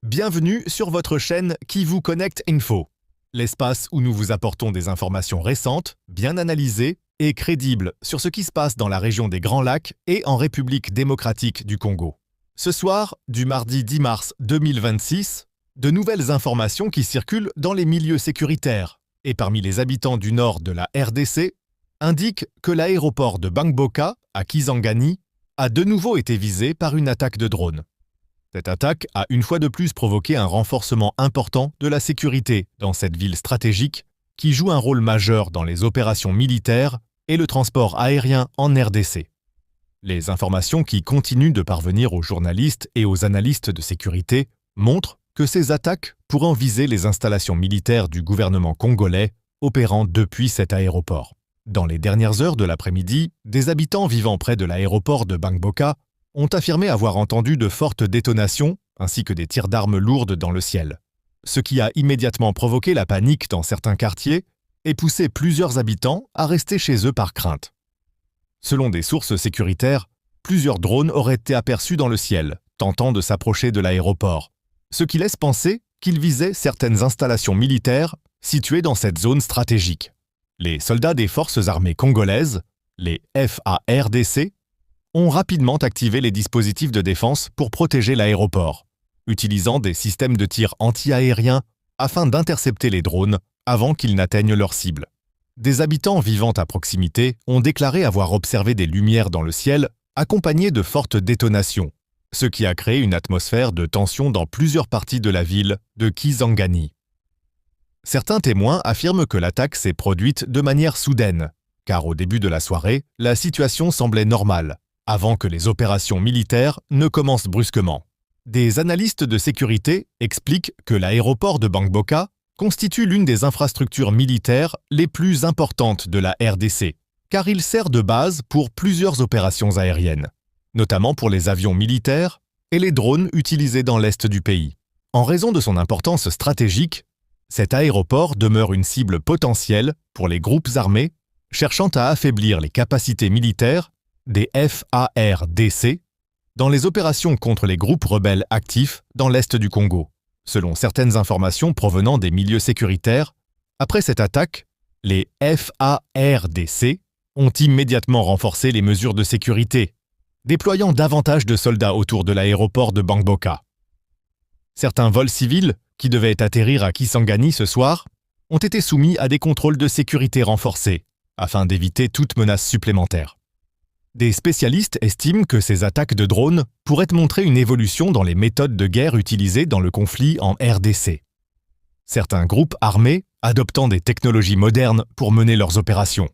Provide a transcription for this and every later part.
Bienvenue sur votre chaîne Kivu Connect Info, l'espace où nous vous apportons des informations récentes, bien analysées et crédibles sur ce qui se passe dans la région des Grands Lacs et en République démocratique du Congo. Ce soir, du mardi 10 mars 2026, de nouvelles informations qui circulent dans les milieux sécuritaires et parmi les habitants du nord de la RDC indiquent que l'aéroport de Bangboka, à Kisangani, a de nouveau été visé par une attaque de drone. Cette attaque a une fois de plus provoqué un renforcement important de la sécurité dans cette ville stratégique qui joue un rôle majeur dans les opérations militaires et le transport aérien en RDC. Les informations qui continuent de parvenir aux journalistes et aux analystes de sécurité montrent que ces attaques pourraient viser les installations militaires du gouvernement congolais opérant depuis cet aéroport. Dans les dernières heures de l'après-midi, des habitants vivant près de l'aéroport de Bangboka ont affirmé avoir entendu de fortes détonations ainsi que des tirs d'armes lourdes dans le ciel, ce qui a immédiatement provoqué la panique dans certains quartiers et poussé plusieurs habitants à rester chez eux par crainte. Selon des sources sécuritaires, plusieurs drones auraient été aperçus dans le ciel, tentant de s'approcher de l'aéroport, ce qui laisse penser qu'ils visaient certaines installations militaires situées dans cette zone stratégique. Les soldats des forces armées congolaises, les FARDC, ont rapidement activé les dispositifs de défense pour protéger l'aéroport, utilisant des systèmes de tir anti-aériens afin d'intercepter les drones avant qu'ils n'atteignent leur cible. Des habitants vivant à proximité ont déclaré avoir observé des lumières dans le ciel accompagnées de fortes détonations, ce qui a créé une atmosphère de tension dans plusieurs parties de la ville de Kisangani. Certains témoins affirment que l'attaque s'est produite de manière soudaine, car au début de la soirée, la situation semblait normale, avant que les opérations militaires ne commencent brusquement. Des analystes de sécurité expliquent que l'aéroport de Bangboka constitue l'une des infrastructures militaires les plus importantes de la RDC, car il sert de base pour plusieurs opérations aériennes, notamment pour les avions militaires et les drones utilisés dans l'est du pays. En raison de son importance stratégique, cet aéroport demeure une cible potentielle pour les groupes armés cherchant à affaiblir les capacités militaires des FARDC dans les opérations contre les groupes rebelles actifs dans l'est du Congo. Selon certaines informations provenant des milieux sécuritaires, après cette attaque, les FARDC ont immédiatement renforcé les mesures de sécurité, déployant davantage de soldats autour de l'aéroport de Bangboka. Certains vols civils, qui devaient atterrir à Kisangani ce soir, ont été soumis à des contrôles de sécurité renforcés, afin d'éviter toute menace supplémentaire. Des spécialistes estiment que ces attaques de drones pourraient montrer une évolution dans les méthodes de guerre utilisées dans le conflit en RDC. Certains groupes armés adoptant des technologies modernes pour mener leurs opérations.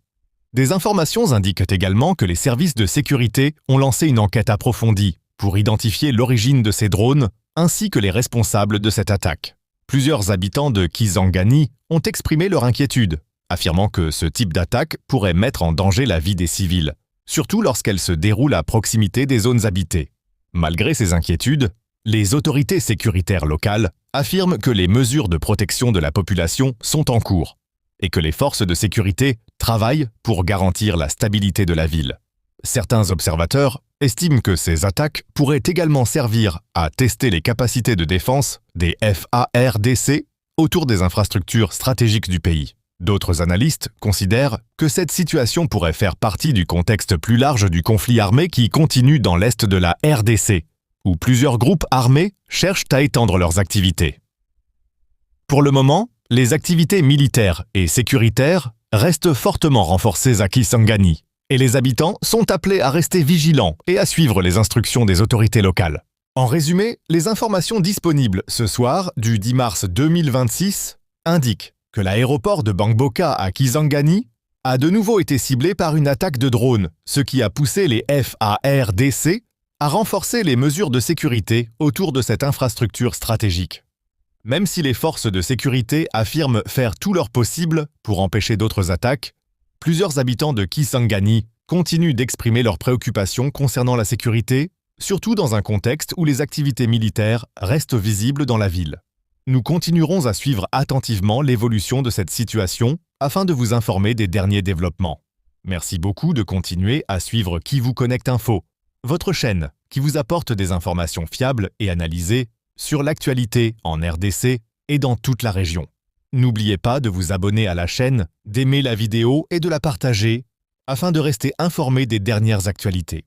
Des informations indiquent également que les services de sécurité ont lancé une enquête approfondie pour identifier l'origine de ces drones ainsi que les responsables de cette attaque. Plusieurs habitants de Kisangani ont exprimé leur inquiétude, affirmant que ce type d'attaque pourrait mettre en danger la vie des civils, surtout lorsqu'elle se déroule à proximité des zones habitées. Malgré ces inquiétudes, les autorités sécuritaires locales affirment que les mesures de protection de la population sont en cours et que les forces de sécurité travaillent pour garantir la stabilité de la ville. Certains observateurs estiment que ces attaques pourraient également servir à tester les capacités de défense des FARDC autour des infrastructures stratégiques du pays. D'autres analystes considèrent que cette situation pourrait faire partie du contexte plus large du conflit armé qui continue dans l'est de la RDC, où plusieurs groupes armés cherchent à étendre leurs activités. Pour le moment, les activités militaires et sécuritaires restent fortement renforcées à Kisangani, et les habitants sont appelés à rester vigilants et à suivre les instructions des autorités locales. En résumé, les informations disponibles ce soir, du 10 mars 2026, indiquent que l'aéroport de Bangboka à Kisangani a de nouveau été ciblé par une attaque de drone, ce qui a poussé les FARDC à renforcer les mesures de sécurité autour de cette infrastructure stratégique. Même si les forces de sécurité affirment faire tout leur possible pour empêcher d'autres attaques, plusieurs habitants de Kisangani continuent d'exprimer leurs préoccupations concernant la sécurité, surtout dans un contexte où les activités militaires restent visibles dans la ville. Nous continuerons à suivre attentivement l'évolution de cette situation afin de vous informer des derniers développements. Merci beaucoup de continuer à suivre Qui vous connecte info, votre chaîne qui vous apporte des informations fiables et analysées sur l'actualité en RDC et dans toute la région. N'oubliez pas de vous abonner à la chaîne, d'aimer la vidéo et de la partager afin de rester informé des dernières actualités.